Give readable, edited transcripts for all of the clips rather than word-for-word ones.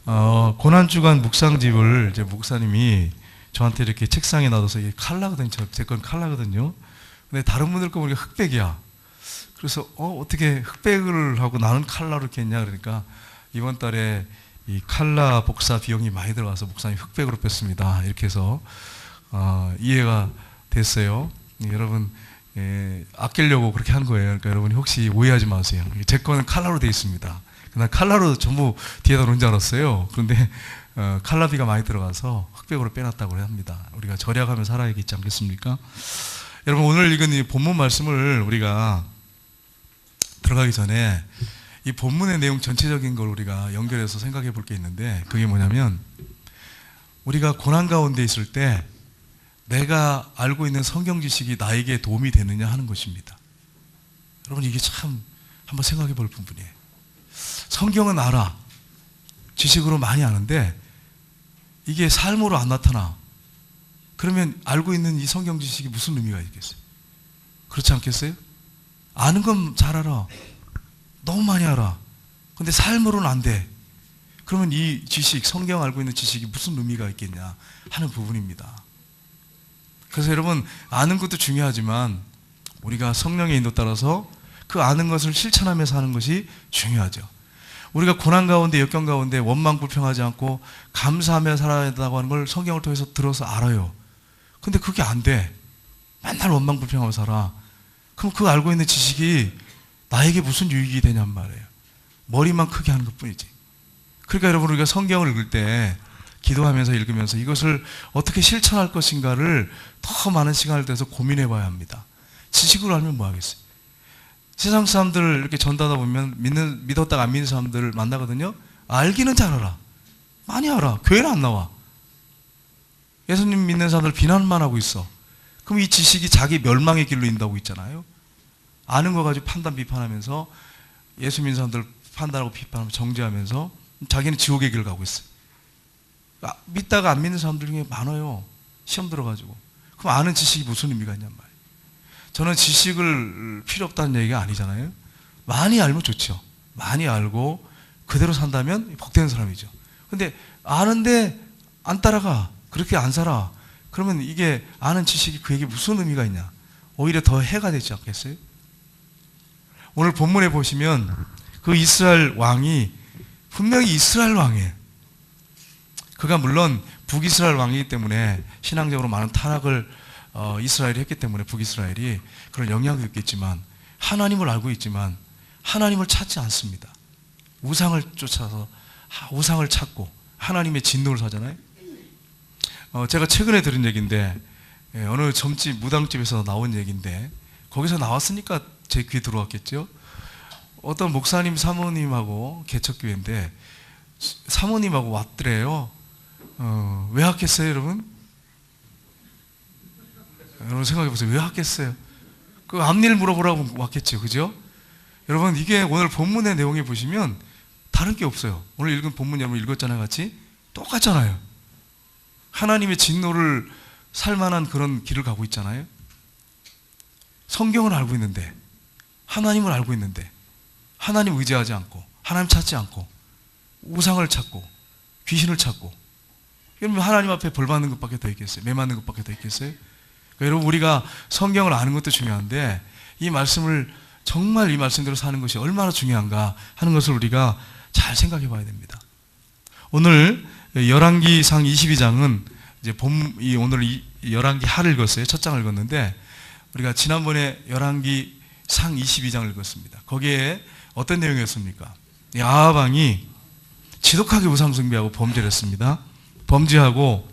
고난주간 묵상집을 이제 목사님이 저한테 이렇게 책상에 놔둬서 이게 칼라거든요. 제 건 칼라거든요. 근데 다른 분들 거 보니까 흑백이야. 그래서 어떻게 흑백을 하고 나는 칼라로 이렇게 했냐 그러니까 이번 달에 이 칼라 복사 비용이 많이 들어가서 목사님 흑백으로 뺐습니다. 이렇게 해서 이해가 됐어요. 여러분 아끼려고 그렇게 한 거예요. 그러니까 여러분이 혹시 오해하지 마세요. 제 거는 칼라로 되어 있습니다. 난 칼라로 전부 뒤에다 놓은 줄 알았어요. 그런데 칼라비가 많이 들어가서 흑백으로 빼놨다고 합니다. 우리가 절약하며 살아야겠지 않겠습니까? 여러분 오늘 읽은 이 본문 말씀을 우리가 들어가기 전에 이 본문의 내용 전체적인 걸 우리가 연결해서 생각해 볼 게 있는데 그게 뭐냐면 우리가 고난 가운데 있을 때 내가 알고 있는 성경 지식이 나에게 도움이 되느냐 하는 것입니다. 여러분 이게 참 한번 생각해 볼 부분이에요. 성경은 알아. 지식으로 많이 아는데 이게 삶으로 안 나타나. 그러면 알고 있는 이 성경 지식이 무슨 의미가 있겠어요? 그렇지 않겠어요? 아는 건 잘 알아. 너무 많이 알아. 근데 삶으로는 안 돼. 그러면 이 지식, 성경 알고 있는 지식이 무슨 의미가 있겠냐 하는 부분입니다. 그래서 여러분 아는 것도 중요하지만 우리가 성령의 인도 따라서 그 아는 것을 실천하면서 하는 것이 중요하죠. 우리가 고난 가운데 역경 가운데 원망 불평하지 않고 감사하며 살아야 한다고 하는 걸 성경을 통해서 들어서 알아요. 근데 그게 안 돼. 맨날 원망 불평하며 살아. 그럼 그 알고 있는 지식이 나에게 무슨 유익이 되냔 말이에요. 머리만 크게 하는 것뿐이지. 그러니까 여러분 우리가 성경을 읽을 때 기도하면서 읽으면서 이것을 어떻게 실천할 것인가를 더 많은 시간을 들여서 고민해 봐야 합니다. 지식으로 알면 뭐 하겠어요? 세상 사람들을 이렇게 전도하다 보면 믿었다가 안 믿는 사람들을 만나거든요. 알기는 잘 알아. 많이 알아. 교회는 안 나와. 예수님 믿는 사람들 비난만 하고 있어. 그럼 이 지식이 자기 멸망의 길로 인도하고 있잖아요. 아는 거 가지고 판단 비판하면서 예수 믿는 사람들 판단하고 비판하고 정죄하면서 자기는 지옥의 길을 가고 있어요. 믿다가 안 믿는 사람들 중에 많아요. 시험 들어가지고. 그럼 아는 지식이 무슨 의미가 있냔 말이에요. 저는 지식을 필요 없다는 얘기가 아니잖아요. 많이 알면 좋죠. 많이 알고 그대로 산다면 복되는 사람이죠. 근데 아는데 안 따라가. 그렇게 안 살아. 그러면 이게 아는 지식이 그에게 무슨 의미가 있냐. 오히려 더 해가 되지 않겠어요? 오늘 본문에 보시면 그 이스라엘 왕이 분명히 이스라엘 왕이에요. 그가 물론 북이스라엘 왕이기 때문에 신앙적으로 많은 타락을 이스라엘이 했기 때문에 북이스라엘이 그런 영향이 있겠지만 하나님을 알고 있지만 하나님을 찾지 않습니다. 우상을 쫓아서 우상을 찾고 하나님의 진노를 사잖아요. 제가 최근에 들은 얘기인데 어느 점집 무당집에서 나온 얘기인데 거기서 나왔으니까 제 귀에 들어왔겠죠. 어떤 목사님 사모님하고 개척교회인데 사모님하고 왔더래요. 왜 왔겠어요 여러분? 여러분 생각해보세요. 왜 왔겠어요? 그 앞일 물어보라고 왔겠죠. 그죠? 여러분 이게 오늘 본문의 내용에 보시면 다른 게 없어요. 오늘 읽은 본문 여러분 읽었잖아요. 같이 똑같잖아요. 하나님의 진노를 살만한 그런 길을 가고 있잖아요. 성경을 알고 있는데 하나님을 알고 있는데 하나님 의지하지 않고 하나님 찾지 않고 우상을 찾고 귀신을 찾고 그러면 하나님 앞에 벌 받는 것밖에 더 있겠어요? 매 맞는 것밖에 더 있겠어요? 그러니까 여러분 우리가 성경을 아는 것도 중요한데 이 말씀을 정말 이 말씀대로 사는 것이 얼마나 중요한가 하는 것을 우리가 잘 생각해 봐야 됩니다. 오늘 열왕기상 22장은 이제 오늘 열왕기 하를 읽었어요. 첫 장을 읽었는데 우리가 지난번에 열왕기상 22장을 읽었습니다. 거기에 어떤 내용이었습니까? 아합 왕이 지독하게 우상 숭배하고 범죄를 했습니다. 범죄하고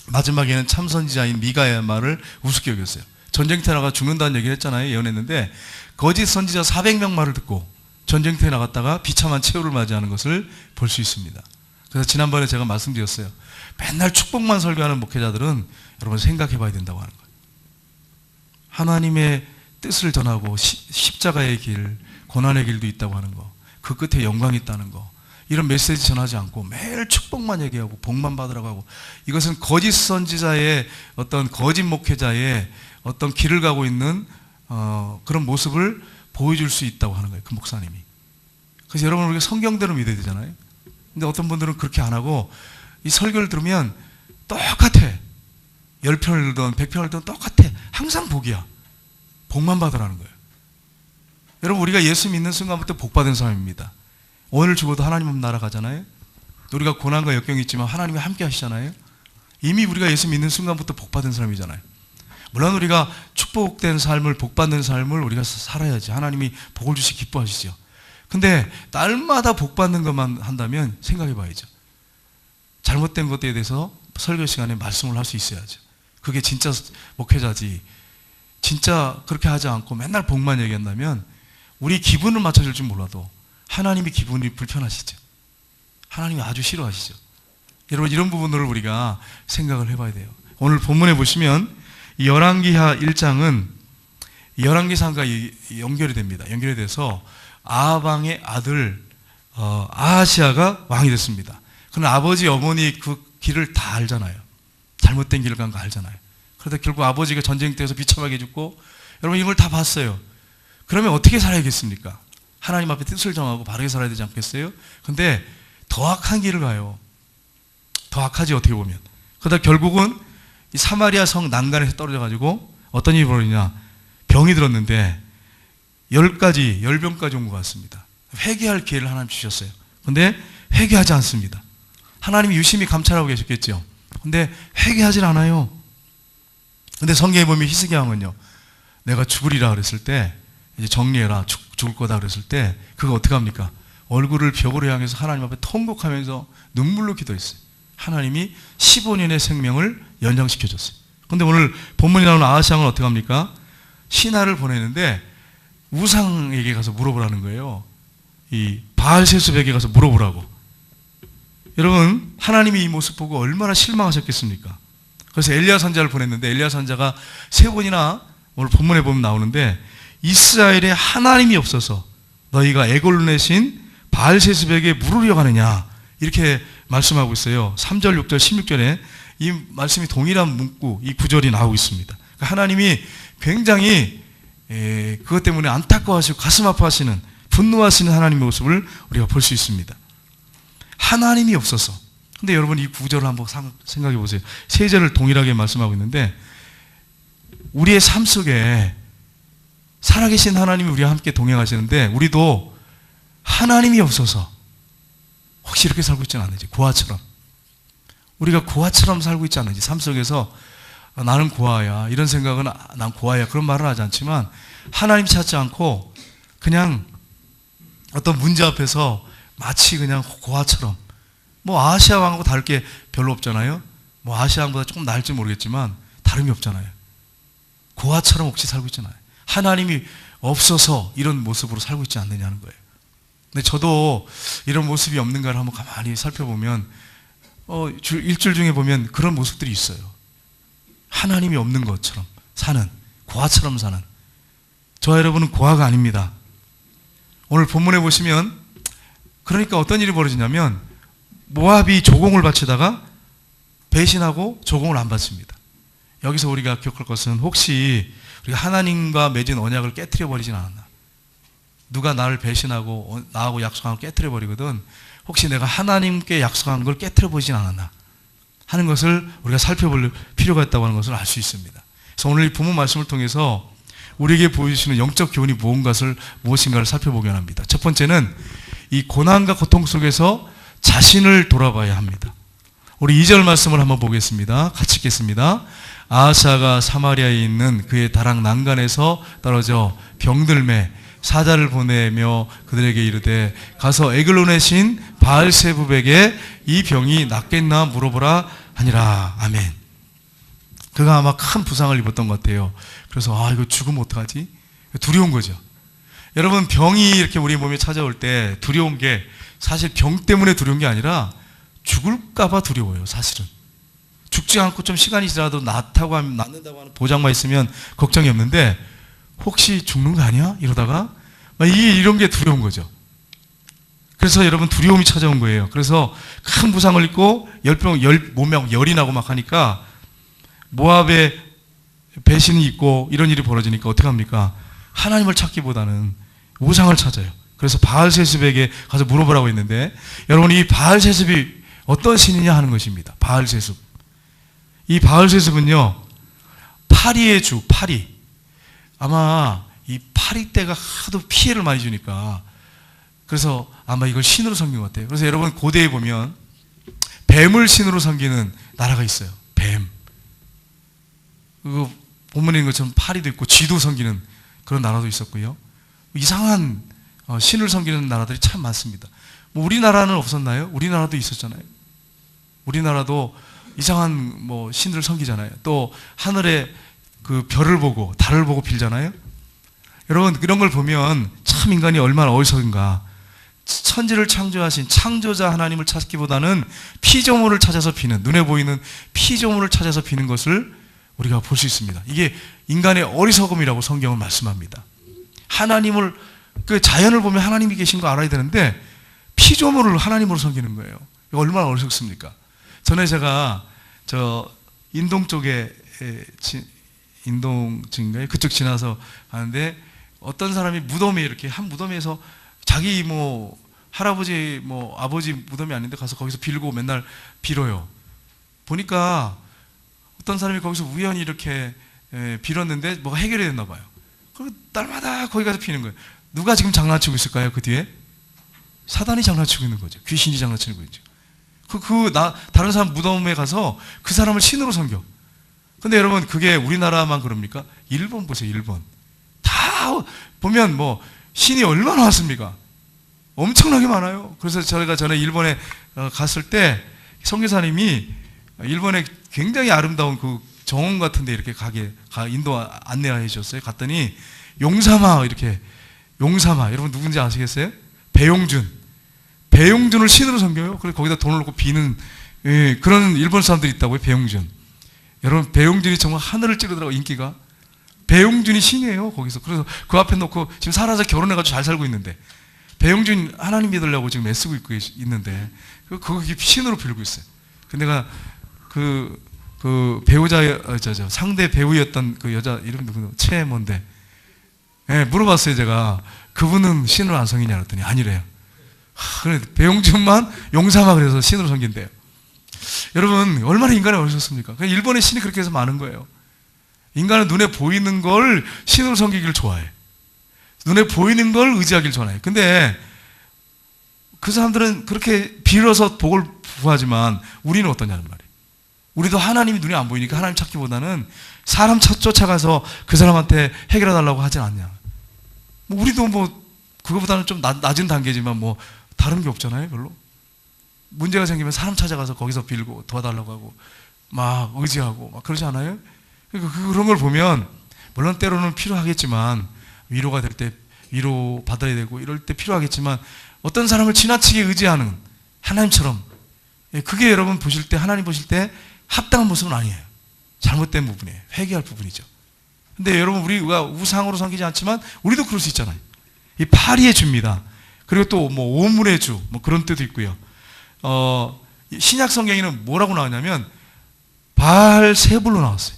마지막에는 참 선지자인 미가의 말을 우습게 여겼어요. 전쟁터에 나가 죽는다는 얘기를 했잖아요. 예언했는데 거짓 선지자 400명 말을 듣고 전쟁터에 나갔다가 비참한 최후를 맞이하는 것을 볼 수 있습니다. 그래서 지난번에 제가 말씀드렸어요. 맨날 축복만 설교하는 목회자들은 여러분 생각해 봐야 된다고 하는 거예요. 하나님의 뜻을 전하고 십자가의 길, 고난의 길도 있다고 하는 거, 그 끝에 영광이 있다는 거, 이런 메시지 전하지 않고 매일 축복만 얘기하고 복만 받으라고 하고, 이것은 거짓 선지자의 어떤 거짓 목회자의 어떤 길을 가고 있는 그런 모습을 보여줄 수 있다고 하는 거예요. 그 목사님이. 그래서 여러분 우리가 성경대로 믿어야 되잖아요. 근데 어떤 분들은 그렇게 안 하고 이 설교를 들으면 똑같아. 10편을 들든 100편을 들든 똑같아. 항상 복이야. 복만 받으라는 거예요. 여러분, 우리가 예수 믿는 순간부터 복받은 사람입니다. 오늘 죽어도 하나님 나라 가잖아요. 우리가 고난과 역경이 있지만 하나님이 함께 하시잖아요. 이미 우리가 예수 믿는 순간부터 복받은 사람이잖아요. 물론 우리가 축복된 삶을, 복받는 삶을 우리가 살아야지 하나님이 복을 주시 기뻐하시죠. 근데 날마다 복받는 것만 한다면 생각해 봐야죠. 잘못된 것에 대해서 설교 시간에 말씀을 할 수 있어야죠. 그게 진짜 목회자지. 진짜 그렇게 하지 않고 맨날 복만 얘기한다면 우리 기분을 맞춰줄 줄 몰라도 하나님이 기분이 불편하시죠. 하나님이 아주 싫어하시죠. 여러분, 이런 부분들을 우리가 생각을 해봐야 돼요. 오늘 본문에 보시면 이 열왕기하 1장은 열왕기상과 연결이 됩니다. 연결이 돼서 아방의 아들 아하시아가 왕이 됐습니다. 그러나 아버지 어머니 그 길을 다 알잖아요. 잘못된 길을 간 거 알잖아요. 그러다 결국 아버지가 전쟁터에서 비참하게 죽고, 여러분 이걸 다 봤어요. 그러면 어떻게 살아야겠습니까? 하나님 앞에 뜻을 정하고 바르게 살아야 되지 않겠어요? 근데 더 악한 길을 가요. 더 악하지 어떻게 보면. 그러다 결국은 이 사마리아 성 난간에서 떨어져가지고 어떤 일이 벌어지냐. 병이 들었는데 10병까지 온 것 같습니다. 회개할 기회를 하나님 주셨어요. 근데 회개하지 않습니다. 하나님이 유심히 감찰하고 계셨겠죠. 근데 회개하진 않아요. 근데 성경에 보면 히스기야 왕은요, 내가 죽으리라 그랬을 때, 이제 정리해라, 죽을 거다 그랬을 때, 그거 어떻게 합니까? 얼굴을 벽으로 향해서 하나님 앞에 통곡하면서 눈물로 기도했어요. 하나님이 15년의 생명을 연장시켜줬어요. 근데 오늘 본문에 나오는 아하시아 왕은 어떻게 합니까? 신하를 보내는데 우상에게 가서 물어보라는 거예요. 이 바알세습에게 가서 물어보라고. 여러분, 하나님이 이 모습 보고 얼마나 실망하셨겠습니까? 그래서 엘리야 선자를 보냈는데 엘리야 선자가 3번이나 오늘 본문에 보면 나오는데 이스라엘에 하나님이 없어서 너희가 에골론의 신 바알세습에게 물으려 가느냐, 이렇게 말씀하고 있어요. 3절, 6절, 16절에 이 말씀이 동일한 문구, 이 구절이 나오고 있습니다. 그러니까 하나님이 굉장히 그것 때문에 안타까워하시고 가슴 아파하시는, 분노하시는 하나님의 모습을 우리가 볼 수 있습니다. 하나님이 없어서. 근데 여러분, 이 구절을 한번 생각해 보세요. 3절을 동일하게 말씀하고 있는데 우리의 삶 속에 살아계신 하나님이 우리와 함께 동행하시는데 우리도 하나님이 없어서 혹시 이렇게 살고 있지 않은지, 고아처럼 우리가 고아처럼 살고 있지 않은지, 삶 속에서 나는 고아야, 이런 생각은 난 고아야, 그런 말을 하지 않지만 하나님 찾지 않고 그냥 어떤 문제 앞에서 마치 그냥 고아처럼, 뭐 아하시아 왕하고 다를 게 별로 없잖아요. 뭐 아하시아 왕보다 조금 나을지 모르겠지만 다름이 없잖아요. 고아처럼 혹시 살고 있잖아요. 하나님이 없어서 이런 모습으로 살고 있지 않느냐는 거예요. 근데 저도 이런 모습이 없는가를 한번 가만히 살펴보면 일주일 중에 보면 그런 모습들이 있어요. 하나님이 없는 것처럼 사는, 고아처럼 사는. 저와 여러분은 고아가 아닙니다. 오늘 본문에 보시면 그러니까 어떤 일이 벌어지냐면 모압이 조공을 바치다가 배신하고 조공을 안 바칩니다. 여기서 우리가 기억할 것은 혹시 우리가 하나님과 맺은 언약을 깨트려 버리진 않았나. 누가 나를 배신하고 나하고 약속한 걸 깨트려 버리거든 혹시 내가 하나님께 약속한 걸 깨트려 보진 않았나 하는 것을 우리가 살펴볼 필요가 있다고 하는 것을 알 수 있습니다. 그래서 오늘 이 본문 말씀을 통해서 우리에게 보여주시는 영적 교훈이 무엇인가를 살펴보기 원합니다. 첫 번째는 이 고난과 고통 속에서 자신을 돌아봐야 합니다. 우리 2절 말씀을 한번 보겠습니다. 같이 읽겠습니다. 아하시아가 사마리아에 있는 그의 다락 난간에서 떨어져 병들매 사자를 보내며 그들에게 이르되 가서 에글론의 신 바알세불에게 이 병이 낫겠나 물어보라 하니라. 아멘. 그가 아마 큰 부상을 입었던 것 같아요. 그래서 이거 죽으면 어떡하지? 두려운 거죠. 여러분, 병이 이렇게 우리 몸에 찾아올 때 두려운 게 사실 병 때문에 두려운 게 아니라 죽을까 봐 두려워요. 사실은 죽지 않고 좀 시간이 지나도 낫다고 하면, 낫는다고 하는 보장만 있으면 걱정이 없는데 혹시 죽는 거 아니야? 이러다가 이런 게 두려운 거죠. 그래서 여러분, 두려움이 찾아온 거예요. 그래서 큰 부상을 입고 몸에 열이 나고 막 하니까 모압에 배신이 있고 이런 일이 벌어지니까 어떻게 합니까? 하나님을 찾기보다는 우상을 찾아요. 그래서 바알세습에게 가서 물어보라고 했는데, 여러분 이 바알세습이 어떤 신이냐 하는 것입니다. 바알세습. 이 바알세습은요, 파리의 주, 파리. 아마 이 파리 떼가 하도 피해를 많이 주니까 그래서 아마 이걸 신으로 섬긴 것 같아요. 그래서 여러분 고대에 보면 뱀을 신으로 섬기는 나라가 있어요. 뱀. 그거 본문에 있는 것처럼 파리도 있고 쥐도 섬기는 그런 나라도 있었고요. 이상한 신을 섬기는 나라들이 참 많습니다. 뭐 우리나라는 없었나요? 우리나라도 있었잖아요. 우리나라도 이상한 뭐 신들을 섬기잖아요. 또 하늘에 그 별을 보고 달을 보고 빌잖아요. 여러분 이런 걸 보면 참 인간이 얼마나 어리석은가. 천지를 창조하신 창조자 하나님을 찾기보다는 피조물을 찾아서 비는, 눈에 보이는 피조물을 찾아서 비는 것을 우리가 볼 수 있습니다. 이게 인간의 어리석음이라고 성경은 말씀합니다. 하나님을, 그 자연을 보면 하나님이 계신 거 알아야 되는데 피조물을 하나님으로 섬기는 거예요. 이거 얼마나 어리석습니까? 전에 제가 저 인동 쪽에 인동인가요? 그쪽 지나서 가는데 어떤 사람이 무덤에 이렇게 한 무덤에서 자기 뭐 할아버지 뭐 아버지 무덤이 아닌데 가서 거기서 빌고 맨날 빌어요. 보니까 어떤 사람이 거기서 우연히 이렇게 빌었는데 뭐가 해결이 됐나 봐요. 그리고 날마다 거기 가서 피는 거예요. 누가 지금 장난치고 있을까요? 그 뒤에 사단이 장난치고 있는 거죠. 귀신이 장난치는 거죠. 다른 사람 무덤에 가서 그 사람을 신으로 섬겨. 근데 여러분 그게 우리나라만 그럽니까? 일본 보세요. 일본 다 보면 뭐 신이 얼마나 많습니까? 엄청나게 많아요. 그래서 저희가 전에 일본에 갔을 때 선교사님이 일본에 굉장히 아름다운 그 정원 같은 데 이렇게 인도 안내해 주셨어요. 갔더니 용사마 여러분 누군지 아시겠어요? 배용준을 신으로 섬겨요. 그래서 거기다 돈을 넣고 비는 그런 일본 사람들이 있다고요. 배용준. 여러분 배용준이 정말 하늘을 찌르더라고요. 인기가. 배용준이 신이에요. 거기서. 그래서 그 앞에 놓고 지금 살아서 결혼해가지고 잘 살고 있는데 배용준 하나님 믿으려고 지금 애쓰고 있는데 거기 신으로 빌고 있어요. 근데 내가 그 배우자 상대 배우였던 그 여자 이름 누구죠? 최뭔데? 물어봤어요. 제가 그분은 신을 안 섬기냐 그랬더니 아니래요. 그래 배용준만 용사마 그래서 신으로 섬긴대요. 여러분 얼마나 인간이 어리석습니까? 일본의 신이 그렇게 해서 많은 거예요. 인간은 눈에 보이는 걸 신으로 섬기기를 좋아해. 눈에 보이는 걸 의지하기를 좋아해. 근데 그 사람들은 그렇게 빌어서 복을 구하지만 우리는 어떠냐는 말이에요. 우리도 하나님이 눈에 안 보이니까 하나님 찾기보다는 사람 쫓아가서 그 사람한테 해결해 달라고 하진 않냐. 뭐 우리도 뭐 그거보다는 좀 낮은 단계지만 뭐 다른 게 없잖아요. 별로. 문제가 생기면 사람 찾아가서 거기서 빌고 도와달라고 하고 막 의지하고 막 그러지 않아요? 그런 걸 보면 물론 때로는 필요하겠지만 위로가 될 때 위로 받아야 되고 이럴 때 필요하겠지만 어떤 사람을 지나치게 의지하는 하나님처럼 그게 여러분 보실 때 하나님 보실 때 합당한 모습은 아니에요. 잘못된 부분이에요. 회개할 부분이죠. 근데 여러분 우리가 우상으로 섬기지 않지만 우리도 그럴 수 있잖아요. 이 파리의 주입니다. 그리고 또 뭐 오물의 주 뭐 그런 뜻도 있고요. 신약 성경에는 뭐라고 나왔냐면 바알세불로 나왔어요.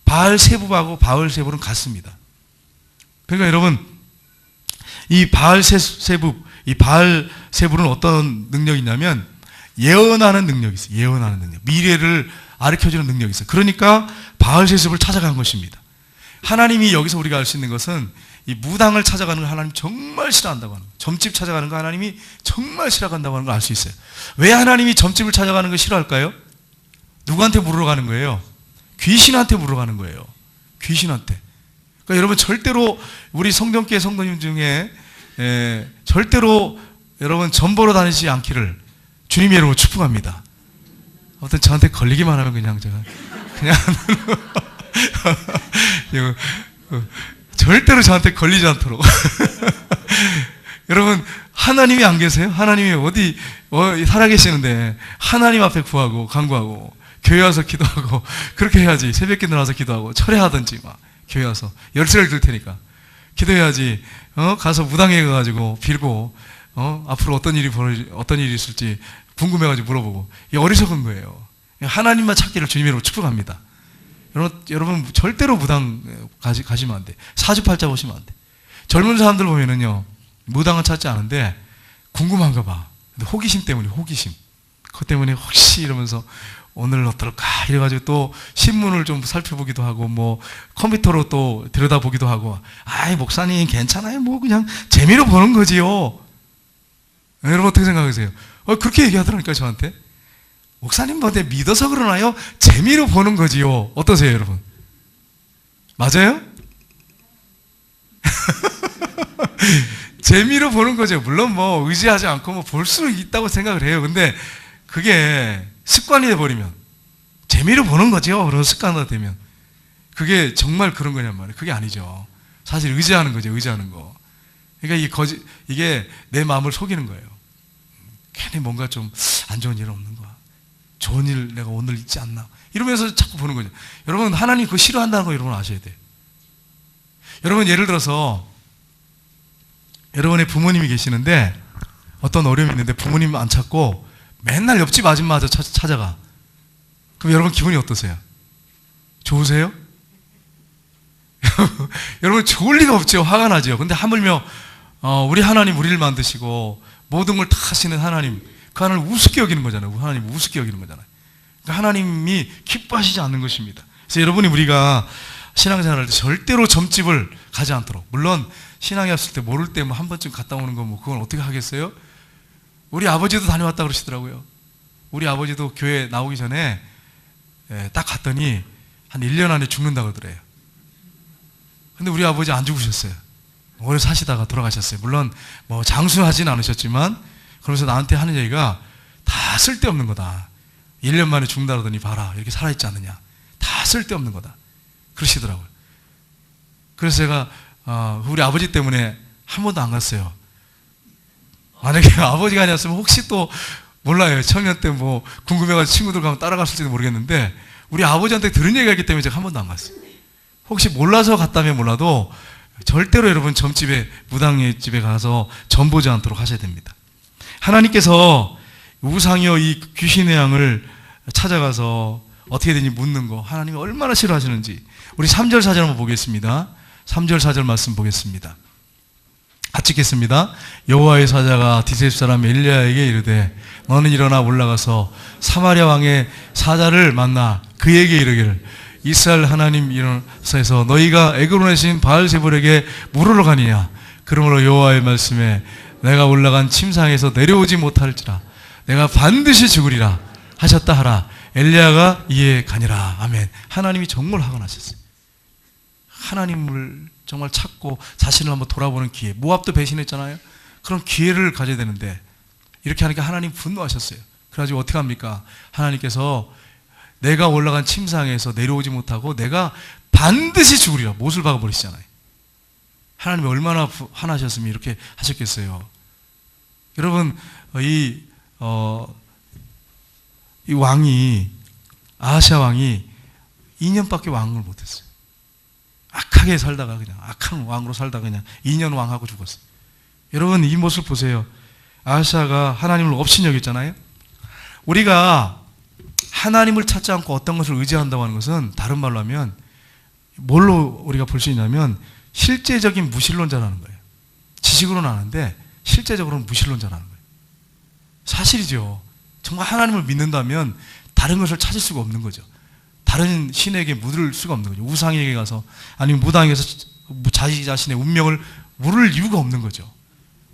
바알세불하고 바알세불은 같습니다. 그러니까 여러분 이 바알세불은 어떤 능력이 있냐면 예언하는 능력이 있어요. 예언하는 능력. 미래를 가르쳐주는 능력이 있어요. 그러니까 바알세습을 찾아간 것입니다. 하나님이 여기서 우리가 알 수 있는 것은 이 무당을 찾아가는 걸 하나님 정말 싫어한다고 하는 거예요. 점집 찾아가는 거 하나님이 정말 싫어한다고 하는 걸 알 수 있어요. 왜 하나님이 점집을 찾아가는 걸 싫어할까요? 누구한테 물으러 가는 거예요? 귀신한테 물으러 가는 거예요. 귀신한테. 그러니까 여러분 절대로 우리 성경계 성도님 중에 절대로 여러분 점 보러 다니지 않기를 주님의 이름으로 축복합니다. 아무튼 저한테 걸리기만 하면 그냥 제가 그냥 절대로 저한테 걸리지 않도록 여러분 하나님이 안 계세요? 하나님이 어디 살아계시는데 하나님 앞에 구하고 간구하고 교회 와서 기도하고 그렇게 해야지. 새벽기도 나와서 기도하고 철회하든지 막 교회 와서 열쇠를 들 테니까 기도해야지. 가서 무당에 가가지고 빌고 앞으로 어떤 일이 있을지 궁금해가지고 물어보고 이 어리석은 거예요. 하나님만 찾기를 주님으로 축복합니다. 여러분 절대로 무당 가시면 안 돼. 사주팔자 보시면 안 돼. 젊은 사람들 보면은요 무당은 찾지 않은데 궁금한가 봐. 근데 호기심 때문에, 호기심. 그것 때문에 혹시 이러면서 오늘 어떨까 이래가지고 또 신문을 좀 살펴보기도 하고 뭐 컴퓨터로 또 들여다보기도 하고, 아이 목사님 괜찮아요, 뭐 그냥 재미로 보는 거지요. 여러분 어떻게 생각하세요? 그렇게 얘기하더라니까 저한테. 목사님 뭐 내 믿어서 그러나요? 재미로 보는 거지요. 어떠세요 여러분? 맞아요? 재미로 보는 거죠. 물론 뭐 의지하지 않고 뭐 볼 수 있다고 생각을 해요. 근데 그게 습관이 돼버리면 재미로 보는 거죠. 그런 습관화 되면 그게 정말 그런 거냔 말이에요. 그게 아니죠. 사실 의지하는 거죠. 의지하는 거. 그러니까 이게 내 마음을 속이는 거예요. 괜히 뭔가 좀 안 좋은 일 없는 거야. 좋은 일 내가 오늘 있지 않나 이러면서 자꾸 보는 거죠. 여러분 하나님 그거 싫어한다는 거 여러분 아셔야 돼요. 여러분 예를 들어서 여러분의 부모님이 계시는데 어떤 어려움이 있는데 부모님 안 찾고 맨날 옆집 아줌마한테 찾아가. 그럼 여러분 기분이 어떠세요? 좋으세요? 여러분 좋을 리가 없죠. 화가 나죠. 근데 하물며 우리 하나님 우리를 만드시고 모든 걸 다 하시는 하나님, 그 하나님을 우습게 여기는 거잖아요. 하나님 우습게 여기는 거잖아요. 그러니까 하나님이 기뻐하시지 않는 것입니다. 그래서 여러분이 우리가 신앙생활할 때 절대로 점집을 가지 않도록, 물론 신앙에 왔을 때 모를 때 뭐 한 번쯤 갔다 오는 거 뭐 그건 어떻게 하겠어요? 우리 아버지도 다녀왔다 그러시더라고요. 우리 아버지도 교회 나오기 전에 딱 갔더니 한 1년 안에 죽는다 그러더래요. 근데 우리 아버지 안 죽으셨어요. 오래 사시다가 돌아가셨어요. 물론 뭐 장수하진 않으셨지만, 그러면서 나한테 하는 얘기가 다 쓸데없는 거다. 1년 만에 죽는다 그러더니 봐라 이렇게 살아있지 않느냐. 다 쓸데없는 거다 그러시더라고요. 그래서 제가 우리 아버지 때문에 한 번도 안 갔어요. 만약에 아버지가 아니었으면 혹시 또 몰라요. 청년 때 뭐 궁금해가지고 친구들 가면 따라갔을지도 모르겠는데 우리 아버지한테 들은 얘기가 있기 때문에 제가 한 번도 안 갔어요. 혹시 몰라서 갔다면 몰라도 절대로 여러분 점집에, 무당의 집에 가서 점 보지 않도록 하셔야 됩니다. 하나님께서 우상이여 이 귀신의 양을 찾아가서 어떻게 되니 묻는 거 하나님이 얼마나 싫어하시는지 우리 3절 4절 한번 보겠습니다. 3절 4절 말씀 보겠습니다. 같이 읽겠습니다. 여호와의 사자가 디셉 사람 엘리야에게 이르되 너는 일어나 올라가서 사마리아 왕의 사자를 만나 그에게 이르기를 이스라엘 하나님 일어나서 너희가 애굽으로 내신 바알세불에게 물으러 가느냐. 그러므로 여호와의 말씀에 내가 올라간 침상에서 내려오지 못할지라 내가 반드시 죽으리라 하셨다 하라. 엘리야가 이에 가니라. 아멘. 하나님이 정말 화가 나셨어요. 하나님을 정말 찾고 자신을 한번 돌아보는 기회. 모압도 배신했잖아요. 그런 기회를 가져야 되는데 이렇게 하니까 하나님 분노하셨어요. 그래가지고 어떻게 합니까? 하나님께서 내가 올라간 침상에서 내려오지 못하고 내가 반드시 죽으리라 못을 박아버리시잖아요. 하나님이 얼마나 화나셨으면 이렇게 하셨겠어요. 여러분 이 왕이 아하시아 왕이 2년밖에 왕을 못했어요. 악하게 살다가 그냥 악한 왕으로 살다가 그냥 2년 왕하고 죽었어요. 여러분 이 모습 보세요. 아하시아가 하나님을 업신여겼잖아요. 우리가 하나님을 찾지 않고 어떤 것을 의지한다고 하는 것은 다른 말로 하면 뭘로 우리가 볼 수 있냐면 실제적인 무신론자라는 거예요. 지식으로는 아는데 실제적으로는 무신론자라는 거예요. 사실이죠. 정말 하나님을 믿는다면 다른 것을 찾을 수가 없는 거죠. 다른 신에게 물을 수가 없는 거죠. 우상에게 가서 아니면 무당에서 자기 자신의 운명을 물을 이유가 없는 거죠.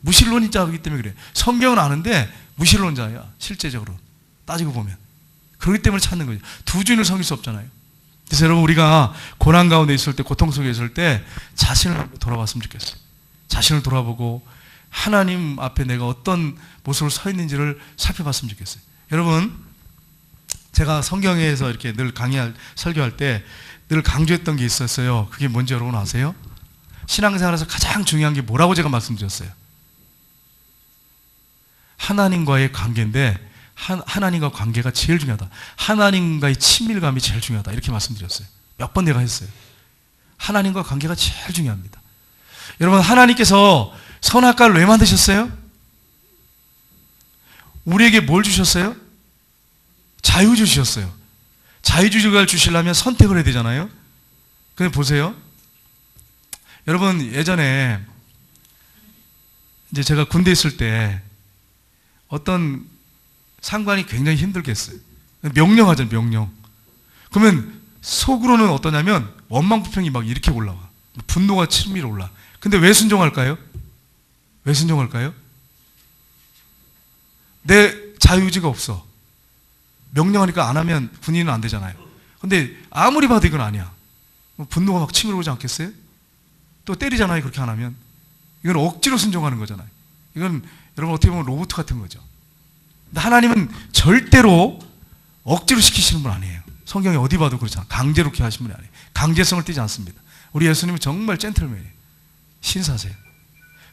무신론자이기 때문에 그래요. 성경은 아는데 무신론자야. 실제적으로 따지고 보면. 그렇기 때문에 찾는 거죠. 두 주인을 섬길 수 없잖아요. 그래서 여러분 우리가 고난 가운데 있을 때, 고통 속에 있을 때 자신을 돌아봤으면 좋겠어요. 자신을 돌아보고 하나님 앞에 내가 어떤 모습으로 서 있는지를 살펴봤으면 좋겠어요. 여러분 제가 성경에서 이렇게 늘 설교할 때 늘 강조했던 게 있었어요. 그게 뭔지 여러분 아세요? 신앙생활에서 가장 중요한 게 뭐라고 제가 말씀드렸어요? 하나님과의 관계인데 하나님과 관계가 제일 중요하다. 하나님과의 친밀감이 제일 중요하다. 이렇게 말씀드렸어요. 몇 번 내가 했어요. 하나님과 관계가 제일 중요합니다. 여러분 하나님께서 선악과를 왜 만드셨어요? 우리에게 뭘 주셨어요? 자유를 주셨어요. 자유주의를 주시려면 선택을 해야 되잖아요. 근데 보세요. 여러분 예전에 이제 제가 군대 있을 때 어떤 상관이 굉장히 힘들겠어요. 명령하잖아요, 명령. 그러면 속으로는 어떠냐면 원망부평이 막 이렇게 올라와. 분노가 치밀어 올라. 근데 왜 순종할까요? 왜 순종할까요? 내 자유의지가 없어. 명령하니까 안 하면 군인은 안 되잖아요. 근데 아무리 봐도 이건 아니야. 분노가 막 치밀어 오지 않겠어요? 또 때리잖아요, 그렇게 안 하면. 이건 억지로 순종하는 거잖아요. 이건 여러분 어떻게 보면 로봇 같은 거죠. 근데 하나님은 절대로 억지로 시키시는 분 아니에요. 성경에 어디 봐도 그렇잖아요. 강제로 이렇게 하시는 분이 아니에요. 강제성을 띠지 않습니다. 우리 예수님은 정말 젠틀맨이에요. 신사세요.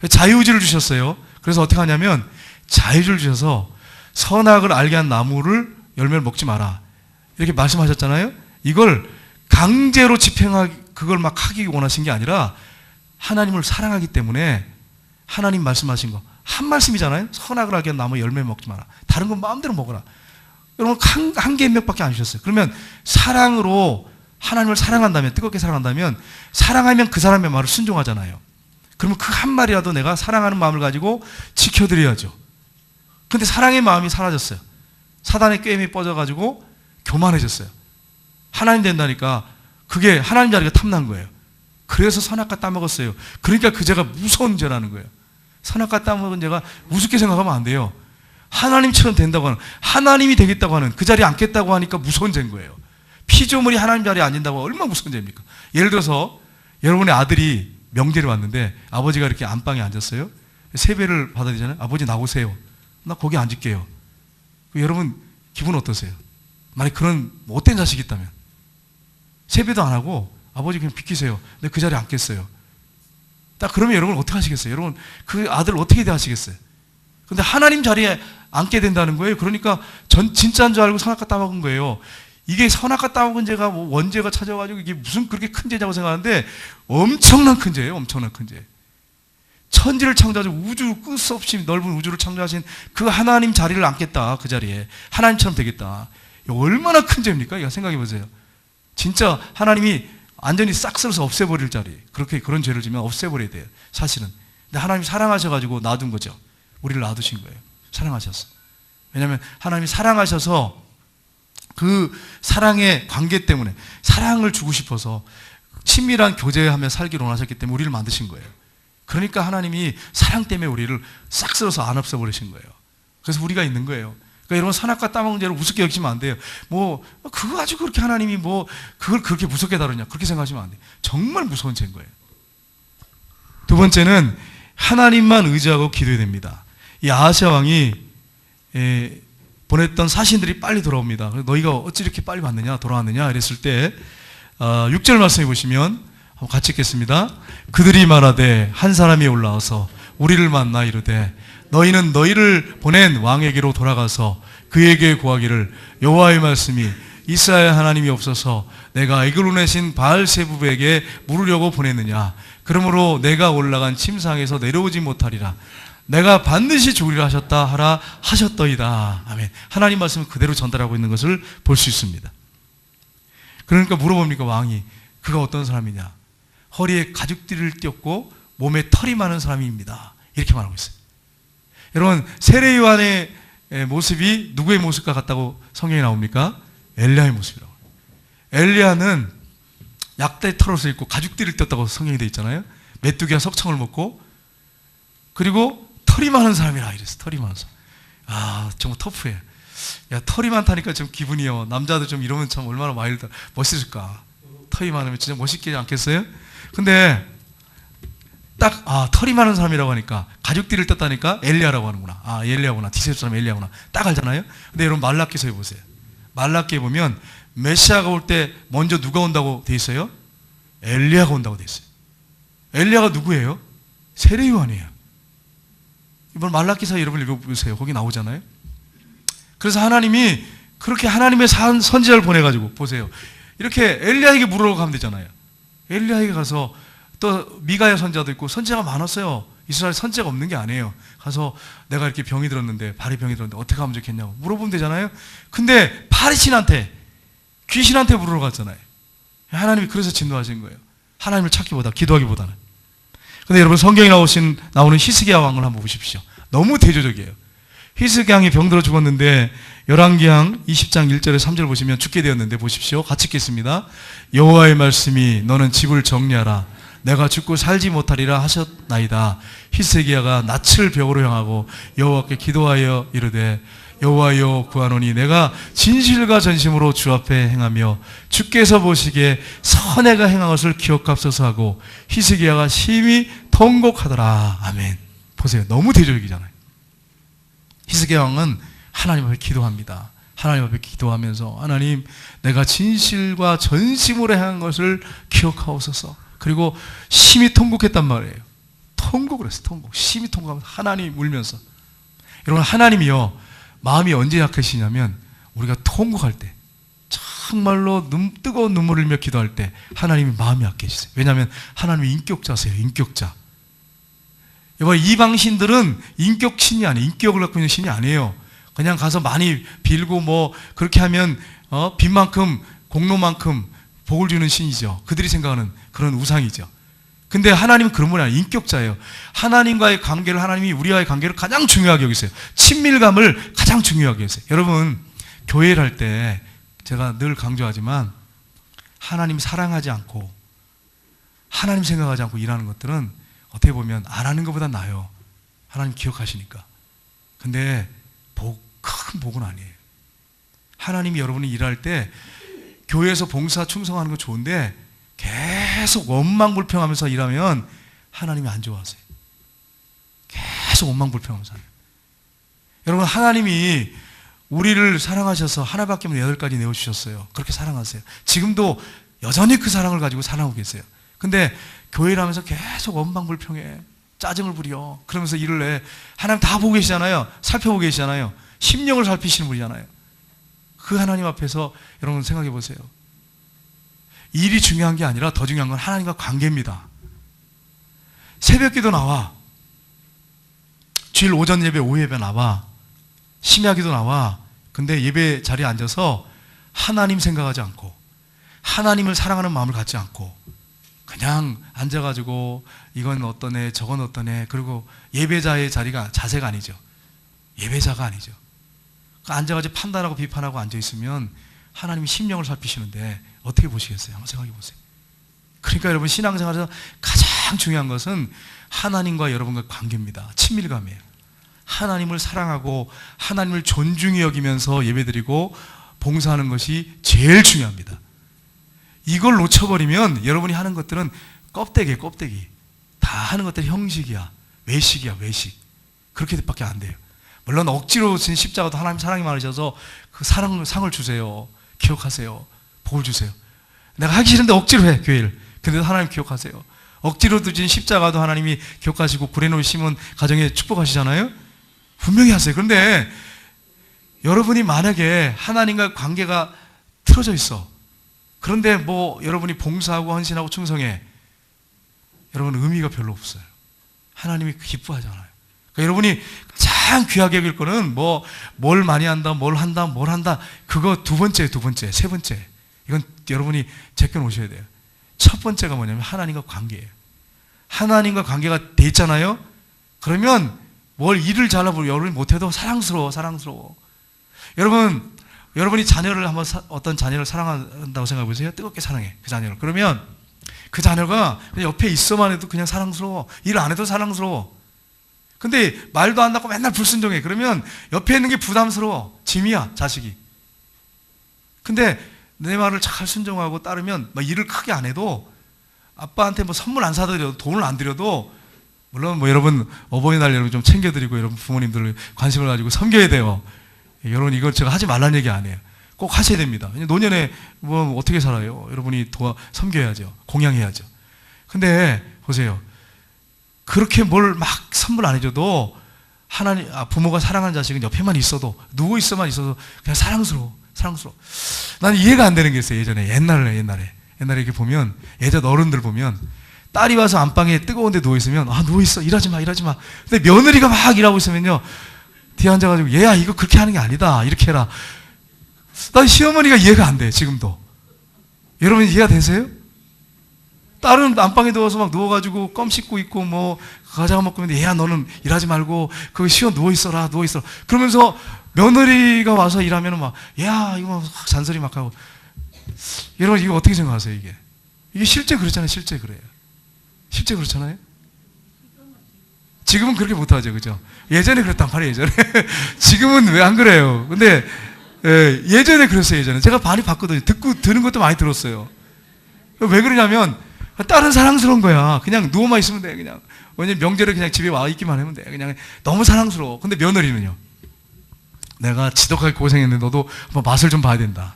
자유의지를 주셨어요. 그래서 어떻게 하냐면 자유를 주셔서 선악을 알게 한 나무를 열매를 먹지 마라. 이렇게 말씀하셨잖아요. 이걸 강제로 그걸 막 하기 원하신 게 아니라 하나님을 사랑하기 때문에 하나님 말씀하신 거 한 말씀이잖아요. 선악을 알게 한 나무 열매 먹지 마라. 다른 건 마음대로 먹어라. 여러분 한 개의 명밖에 안 주셨어요. 그러면 사랑으로 하나님을 사랑한다면, 뜨겁게 사랑한다면, 사랑하면 그 사람의 말을 순종하잖아요. 그러면 그 한 마리라도 내가 사랑하는 마음을 가지고 지켜드려야죠. 근데 사랑의 마음이 사라졌어요. 사단의 꾀임이 뻗어가지고 교만해졌어요. 하나님 된다니까 그게 하나님 자리가 탐난 거예요. 그래서 선악과 따먹었어요. 그러니까 그 죄가 무서운 죄라는 거예요. 선악과 따먹은 죄가 우습게 생각하면 안 돼요. 하나님처럼 된다고 하는, 하나님이 되겠다고 하는, 그 자리에 앉겠다고 하니까 무서운 죄인 거예요. 피조물이 하나님 자리에 앉는다고 얼마나 무서운 죄입니까? 예를 들어서 여러분의 아들이 명절에 왔는데 아버지가 이렇게 안방에 앉았어요. 세배를 받아야 되잖아요. 아버지 나오세요. 나 거기 앉을게요. 여러분 기분 어떠세요? 만약 그런 못된 자식이 있다면 세배도 안 하고 아버지 그냥 비키세요. 근데 그 자리에 앉겠어요. 딱 그러면 여러분 어떻게 하시겠어요? 여러분 그 아들 어떻게 대하시겠어요? 근데 하나님 자리에 앉게 된다는 거예요. 그러니까 진짜인 줄 알고 선악과 따먹은 거예요. 이게 선악과 따먹은 죄가 뭐 원죄가 찾아가지고 이게 무슨 그렇게 큰 죄냐고 생각하는데 엄청난 큰 죄예요. 엄청난 큰 죄. 천지를 창조하시고 우주 끝 없이 넓은 우주를 창조하신 그 하나님 자리를 앉겠다. 그 자리에 하나님처럼 되겠다. 이거 얼마나 큰 죄입니까? 이거 생각해 보세요. 진짜 하나님이 완전히 싹 쓸어서 없애버릴 자리, 그런 죄를 지면 없애버려야 돼요. 사실은. 근데 하나님이 사랑하셔가지고 놔둔 거죠. 우리를 놔두신 거예요. 사랑하셨어. 왜냐하면 하나님이 사랑하셔서 그 사랑의 관계 때문에 사랑을 주고 싶어서 친밀한 교제하며 살기를 원하셨기 때문에 우리를 만드신 거예요. 그러니까 하나님이 사랑 때문에 우리를 싹 쓸어서 안 없애버리신 거예요. 그래서 우리가 있는 거예요. 그러니까 여러분 선악과 따먹은 죄를 우습게 여기시면 안 돼요. 그거 가지고 그렇게 하나님이 그걸 그렇게 무섭게 다루냐 그렇게 생각하시면 안 돼요. 정말 무서운 죄인 거예요. 두 번째는 하나님만 의지하고 기도해야 됩니다. 이 아하시아 왕이 보냈던 사신들이 빨리 돌아옵니다. 너희가 어찌 이렇게 빨리 왔느냐 돌아왔느냐 이랬을 때 6절 말씀해 보시면 한번 같이 읽겠습니다. 그들이 말하되 한 사람이 올라와서 우리를 만나 이르되 너희는 너희를 보낸 왕에게로 돌아가서 그에게 구하기를 여호와의 말씀이 이스라엘 하나님이 없어서 내가 이글로 내신 바알세부에게 물으려고 보냈느냐. 그러므로 내가 올라간 침상에서 내려오지 못하리라. 내가 반드시 죽으리라 하셨다 하라 하셨더이다. 아멘. 하나님 말씀을 그대로 전달하고 있는 것을 볼 수 있습니다. 그러니까 물어봅니까 왕이 그가 어떤 사람이냐. 허리에 가죽띠를 띄었고 몸에 털이 많은 사람입니다. 이렇게 말하고 있어요. 여러분 세례 요한의 모습이 누구의 모습과 같다고 성경에 나옵니까? 엘리야의 모습이라고. 엘리야는 약대 털옷을 입고 가죽띠를 띄었다고 성경에 되어 있잖아요. 메뚜기와 석청을 먹고 그리고 털이 많은 사람이라 이랬어. 털이 많은 사람. 아 정말 터프해. 야 털이 많다니까 좀 기분이요. 남자도 좀 이러면 참 얼마나 멋있을까. 털이 많으면 진짜 멋있지 않겠어요? 근데 딱 털이 많은 사람이라고 하니까 가죽띠를 떴다니까 엘리야라고 하는구나. 엘리야구나. 디셉 사람 엘리야구나. 딱 알잖아요. 근데 여러분 말라기서에 보세요. 말라기에 보면 메시아가 올 때 먼저 누가 온다고 돼 있어요? 엘리야가 온다고 돼 있어요. 엘리야가 누구예요? 세례 요한이에요. 이번 말라기서 여러분 읽어보세요. 거기 나오잖아요. 그래서 하나님이 그렇게 하나님의 선지자를 보내가지고 보세요. 이렇게 엘리야에게 물으러 가면 되잖아요. 엘리야에게 가서 또 미가야 선지자도 있고 선지자가 많았어요. 이스라엘 선지자가 없는 게 아니에요. 가서 내가 이렇게 병이 들었는데 발에 병이 들었는데 어떻게 하면 좋겠냐고 물어보면 되잖아요. 근데 바리신한테 귀신한테 물으러 갔잖아요. 하나님이 그래서 진노하신 거예요. 하나님을 찾기보다 기도하기보다는. 근데 여러분 성경에 나오는 히스기야 왕을 한번 보십시오. 너무 대조적이에요. 히스기야 왕이 병들어 죽었는데 열왕기상 20장 1절에 3절 보시면 죽게 되었는데 보십시오. 같이 읽겠습니다. 여호와의 말씀이 너는 집을 정리하라. 내가 죽고 살지 못하리라 하셨나이다. 히스기야가 낯을 벽으로 향하고 여호와께 기도하여 이르되 여호와여 구하노니 내가 진실과 전심으로 주 앞에 행하며 주께서 보시기에 선해가 행한 것을 기억합소서 하고 히스기야가 심히 통곡하더라. 아멘. 보세요. 너무 대조적이잖아요. 히스기야 왕은 하나님 앞에 기도합니다. 하나님 앞에 기도하면서 하나님 내가 진실과 전심으로 행한 것을 기억하옵소서. 그리고 심히 통곡했단 말이에요. 통곡을 했어요. 통곡. 심히 통곡하면서 하나님 울면서. 여러분 하나님이요 마음이 언제 약하시냐면 우리가 통곡할 때 정말로 뜨거운 눈물을 흘며 기도할 때 하나님이 마음이 약해지세요. 왜냐하면 하나님이 인격자세요. 인격자. 여러분 이방신들은 인격신이 아니에요. 인격을 갖고 있는 신이 아니에요. 그냥 가서 많이 빌고 뭐 그렇게 하면 빚만큼 공로만큼 복을 주는 신이죠. 그들이 생각하는 그런 우상이죠. 근데 하나님은 그런 분이 아니에요. 인격자예요. 하나님과의 관계를 하나님이 우리와의 관계를 가장 중요하게 여기세요. 친밀감을 가장 중요하게 여기세요. 여러분 교회를 할 때 제가 늘 강조하지만 하나님 사랑하지 않고 하나님 생각하지 않고 일하는 것들은 어떻게 보면 안 하는 것보다 나아요. 하나님 기억하시니까. 근데 큰 복은 아니에요. 하나님이 여러분이 일할 때 교회에서 봉사 충성하는 거 좋은데 계속 원망불평하면서 일하면 하나님이 안 좋아하세요. 계속 원망불평하면서 하세요. 여러분 하나님이 우리를 사랑하셔서 하나밖에 없는 8가지 내어주셨어요. 그렇게 사랑하세요. 지금도 여전히 그 사랑을 가지고 사랑하고 계세요. 근데 교회를 하면서 계속 원망불평해. 짜증을 부려. 그러면서 일을 해. 하나님 다 보고 계시잖아요. 살펴보고 계시잖아요. 심령을 살피시는 분이잖아요. 그 하나님 앞에서 여러분 생각해 보세요. 일이 중요한 게 아니라 더 중요한 건 하나님과 관계입니다. 새벽 기도 나와. 주일 오전 예배, 오후 예배 나와. 심야 기도 나와. 근데 예배 자리에 앉아서 하나님 생각하지 않고 하나님을 사랑하는 마음을 갖지 않고 그냥 앉아가지고 이건 어떤 애, 저건 어떤 애, 그리고 예배자의 자세가 아니죠. 예배자가 아니죠. 앉아가지고 판단하고 비판하고 앉아있으면 하나님이 심령을 살피시는데 어떻게 보시겠어요? 한번 생각해 보세요. 그러니까 여러분 신앙생활에서 가장 중요한 것은 하나님과 여러분과의 관계입니다. 친밀감이에요. 하나님을 사랑하고 하나님을 존중히 여기면서 예배드리고 봉사하는 것이 제일 중요합니다. 이걸 놓쳐버리면 여러분이 하는 것들은 껍데기예요. 껍데기. 다 하는 것들이 형식이야. 외식이야. 외식. 그렇게밖에 안 돼요. 물론 억지로 진 십자가도 하나님 사랑이 많으셔서 그 상을 주세요. 기억하세요. 복을 주세요. 내가 하기 싫은데 억지로 해 교회를. 근데도 하나님 기억하세요. 억지로 드진 십자가도 하나님이 기억하시고 구레노 심은 가정에 축복하시잖아요. 분명히 하세요. 그런데 여러분이 만약에 하나님과 관계가 틀어져 있어. 그런데 뭐 여러분이 봉사하고 헌신하고 충성해. 여러분 의미가 별로 없어요. 하나님이 기뻐하잖아요. 그러니까 여러분이 가장 귀하게 여길 거는 뭘 많이 한다, 뭘 한다. 그거 두 번째, 세 번째. 이건 여러분이 제껴 놓으셔야 돼요. 첫 번째가 뭐냐면 하나님과 관계예요. 하나님과 관계가 돼 있잖아요. 그러면 뭘 일을 잘하고 여러분이 못해도 사랑스러워. 여러분이 자녀를 어떤 자녀를 사랑한다고 생각해 보세요. 뜨겁게 사랑해 그 자녀를. 그러면 그 자녀가 그냥 옆에 있어만 해도 그냥 사랑스러워. 일 안 해도 사랑스러워. 근데 말도 안 듣고 맨날 불순종해. 그러면 옆에 있는 게 부담스러워. 짐이야 자식이. 근데 내 말을 잘 순종하고 따르면 일을 크게 안 해도 아빠한테 선물 안 사드려도 돈을 안 드려도 물론 여러분 어버이날 여러분 좀 챙겨드리고 여러분 부모님들 관심을 가지고 섬겨야 돼요. 여러분 이걸 제가 하지 말라는 얘기 아니에요. 꼭 하셔야 됩니다. 노년에 어떻게 살아요? 여러분이 섬겨야죠. 공양해야죠. 근데 보세요. 그렇게 뭘 막 선물 안 해줘도 부모가 사랑하는 자식은 옆에만 있어도 누워 있어만 있어도 그냥 사랑스러워. 나는 이해가 안 되는 게 있어요. 옛날에 이렇게 보면 예전 어른들 보면 딸이 와서 안방에 뜨거운데 누워 있으면 누워 있어 일하지 마. 근데 며느리가 막 일하고 있으면요 뒤에 앉아가지고 얘야 이거 그렇게 하는 게 아니다 이렇게 해라. 난 시어머니가 이해가 안 돼. 지금도 여러분 이해가 되세요? 딸은 안방에 누워서 막 누워가지고 껌 씹고 있고 뭐 과자 먹고 있는데 얘야 너는 일하지 말고 그 쉬어 누워 있어라. 그러면서 며느리가 와서 일하면은 막 야 이거 막 잔소리 막 하고. 여러분 이거 어떻게 생각하세요 이게? 이게 실제 그렇잖아요. 실제 그래요. 실제 그렇잖아요. 지금은 그렇게 못하죠, 그죠? 예전에 그랬단 말이에요. 예전에. 지금은 왜 안 그래요? 근데 예전에 그랬어요. 예전에 제가 많이 봤거든요. 듣는 것도 많이 들었어요. 왜 그러냐면 딸은 사랑스러운 거야. 그냥 누워만 있으면 돼. 그냥 왜냐면 명절에 그냥 집에 와 있기만 하면 돼. 그냥 너무 사랑스러워. 근데 며느리는요. 내가 지독하게 고생했는데 너도 한번 맛을 좀 봐야 된다.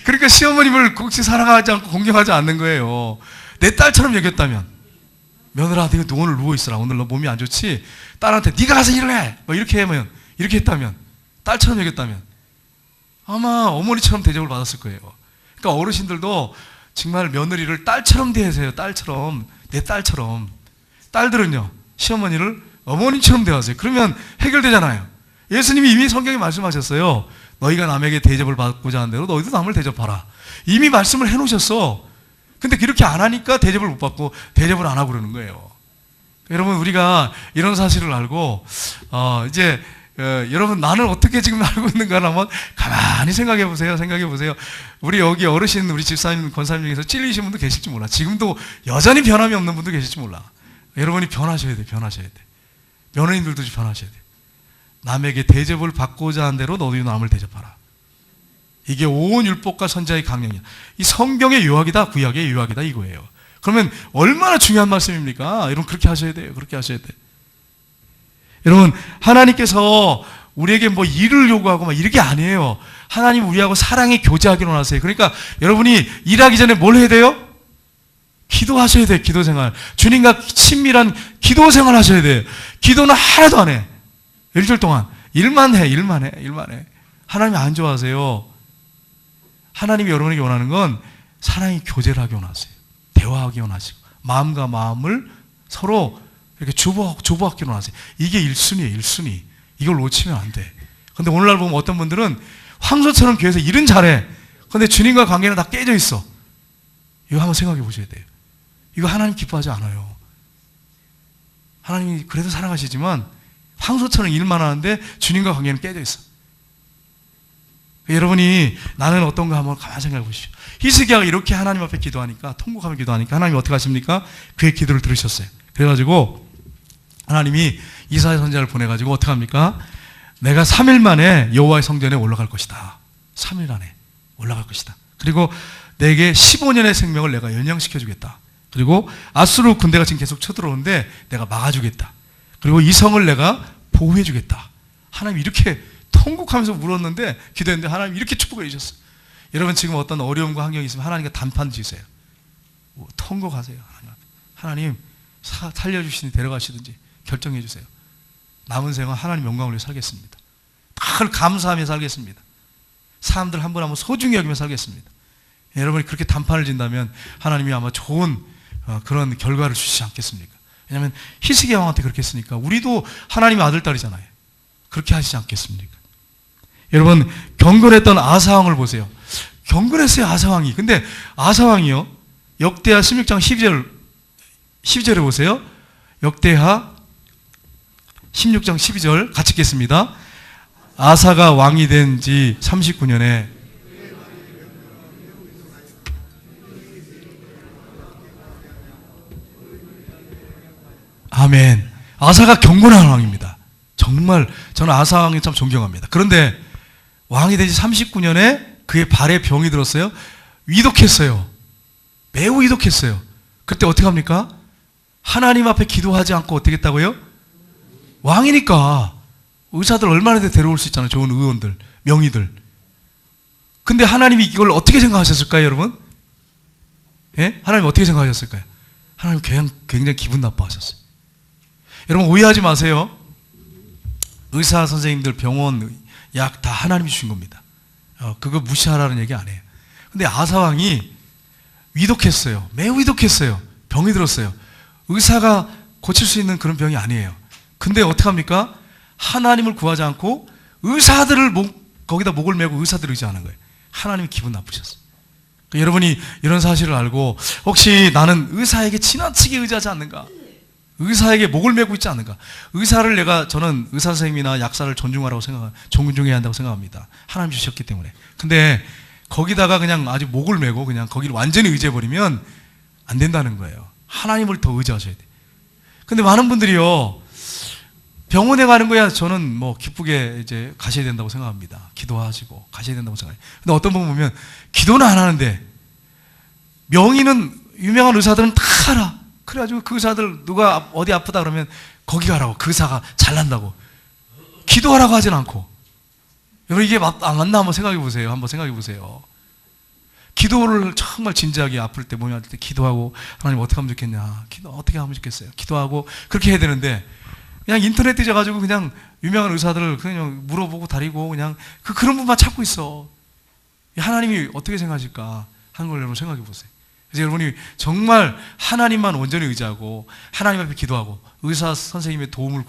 그러니까 시어머님을 혹시 사랑하지 않고 공경하지 않는 거예요. 내 딸처럼 여겼다면 며느라 내가 오늘 누워있어라. 오늘 너 몸이 안 좋지? 딸한테 네가 가서 일을 해. 뭐 이렇게 했다면 딸처럼 여겼다면 아마 어머니처럼 대접을 받았을 거예요. 그러니까 어르신들도 정말 며느리를 딸처럼 대하세요. 딸처럼. 내 딸처럼. 딸들은요 시어머니를 어머니처럼 대하세요. 그러면 해결되잖아요. 예수님이 이미 성경에 말씀하셨어요. 너희가 남에게 대접을 받고자 하는 대로 너희도 남을 대접하라. 이미 말씀을 해놓으셨어. 근데 그렇게 안 하니까 대접을 못 받고 대접을 안 하고 그러는 거예요. 여러분 우리가 이런 사실을 알고 이제 여러분 나는 어떻게 지금 알고 있는가를 한번 가만히 생각해 보세요. 우리 여기 어르신 우리 집사님 권사님 중에서 찔리신 분도 계실지 몰라. 지금도 여전히 변함이 없는 분도 계실지 몰라. 여러분이 변하셔야 돼. 며느님들도 변하셔야 돼. 남에게 대접을 받고자 한 대로 너도 남을 대접하라. 이게 온 율법과 선지자의 강령이야. 이 성경의 요약이다, 구약의 요약이다 이거예요. 그러면 얼마나 중요한 말씀입니까? 여러분 그렇게 하셔야 돼요. 여러분 하나님께서 우리에게 뭐 일을 요구하고 막 이렇게 아니에요. 하나님 우리하고 사랑의 교제하기로 하세요. 그러니까 여러분이 일하기 전에 뭘 해야 돼요? 기도하셔야 돼요. 기도 생활. 주님과 친밀한 기도 생활 하셔야 돼요. 기도는 하나도 안 해. 일주일 동안 일만 해. 하나님이 안 좋아하세요. 하나님이 여러분에게 원하는 건 사랑의 교제를 하기 원하세요. 대화하기 원하시고 마음과 마음을 서로 이렇게 주고받기 원하세요. 이게 1순위예요. 1순위. 이걸 놓치면 안 돼. 근데 오늘날 보면 어떤 분들은 황소처럼 교회에서 일은 잘해. 근데 주님과 관계는 다 깨져 있어. 이거 한번 생각해 보셔야 돼요. 이거 하나님 기뻐하지 않아요. 하나님이 그래도 사랑하시지만 황소처럼 일만 하는데 주님과 관계는 깨져 있어. 여러분이 나는 어떤가 한번 가만히 생각해 보시죠. 히스기야가 이렇게 하나님 앞에 기도하니까, 통곡하며 기도하니까 하나님이 어떻게 하십니까? 그의 기도를 들으셨어요. 그래가지고 하나님이 이사야 선지자를 보내가지고 어떻게 합니까? 내가 3일 만에 여호와의 성전에 올라갈 것이다. 3일 안에 올라갈 것이다. 그리고 내게 15년의 생명을 내가 연장시켜 주겠다. 그리고 아수르 군대가 지금 계속 쳐들어오는데 내가 막아주겠다. 그리고 이 성을 내가 보호해 주겠다. 하나님 이렇게 통곡하면서 물었는데 기도했는데 하나님 이렇게 축복해 주셨어요. 여러분 지금 어떤 어려움과 환경이 있으면 하나님과 단판 지으세요. 통곡하세요. 하나님 살려주시니 데려가시든지 결정해 주세요. 남은 생활 하나님 영광을 위해 살겠습니다. 늘 감사하며 살겠습니다. 사람들 한 분 한 분 소중히 여기며 살겠습니다. 여러분이 그렇게 단판을 진다면 하나님이 아마 좋은 그런 결과를 주시지 않겠습니까? 왜냐하면 히스기야 왕한테 그렇게 했으니까 우리도 하나님의 아들, 딸이잖아요. 그렇게 하시지 않겠습니까? 여러분 경건했던 아사왕을 보세요. 경건했어요. 아사왕이. 근데 아사왕이요 역대하 16장 12절에 보세요. 역대하 16장 12절 같이 읽겠습니다. 아사가 왕이 된 지 39년에 아멘. 아사가 경건한 왕입니다. 정말 저는 아사 왕이 참 존경합니다. 그런데 왕이 된 지 39년에 그의 발에 병이 들었어요. 위독했어요. 매우 위독했어요. 그때 어떻게 합니까? 하나님 앞에 기도하지 않고 어떻게 했다고요? 왕이니까 의사들 얼마나 데려올 수 있잖아요. 좋은 의원들, 명의들. 근데 하나님이 이걸 어떻게 생각하셨을까요, 여러분? 예? 하나님 어떻게 생각하셨을까요? 하나님 굉장히 기분 나빠하셨어요. 여러분 오해하지 마세요. 의사 선생님들, 병원, 약 다 하나님이 주신 겁니다. 그거 무시하라는 얘기 안 해요. 근데 아사왕이 위독했어요. 매우 위독했어요. 병이 들었어요. 의사가 고칠 수 있는 그런 병이 아니에요. 근데 어떡합니까? 하나님을 구하지 않고 의사들을 거기다 목을 메고 의사들을 의지하는 거예요. 하나님이 기분 나쁘셨어요. 그러니까 여러분이 이런 사실을 알고 혹시 나는 의사에게 지나치게 의지하지 않는가? 의사에게 목을 메고 있지 않는가? 의사를 저는 의사 선생님이나 약사를 존중해야 한다고 생각합니다. 하나님 주셨기 때문에. 근데 거기다가 그냥 아주 목을 메고 그냥 거기를 완전히 의지해버리면 안 된다는 거예요. 하나님을 더 의지하셔야 돼. 근데 많은 분들이요, 병원에 가는 거야 저는 뭐 기쁘게 이제 가셔야 된다고 생각합니다. 기도하시고 가셔야 된다고 생각해요. 근데 어떤 분 보면 기도는 안 하는데 명의는 유명한 의사들은 다 알아. 그래가지고 그 의사들 누가 어디 아프다 그러면 거기 가라고, 그 의사가 잘난다고. 기도하라고 하진 않고. 여러분 이게 맞나 한번 생각해 보세요. 한번 생각해 보세요. 기도를 정말 진지하게 아플 때 몸이 아플 때 기도하고 하나님 어떻게 하면 좋겠냐, 기도 어떻게 하면 좋겠어요, 기도하고 그렇게 해야 되는데 그냥 인터넷 뒤져가지고 그냥 유명한 의사들을 그냥 물어보고 다니고 그냥 그런 분만 찾고 있어. 하나님이 어떻게 생각하실까 하는 걸 여러분 생각해 보세요. 그래서 여러분이 정말 하나님만 온전히 의지하고 하나님 앞에 기도하고 의사 선생님의 도움을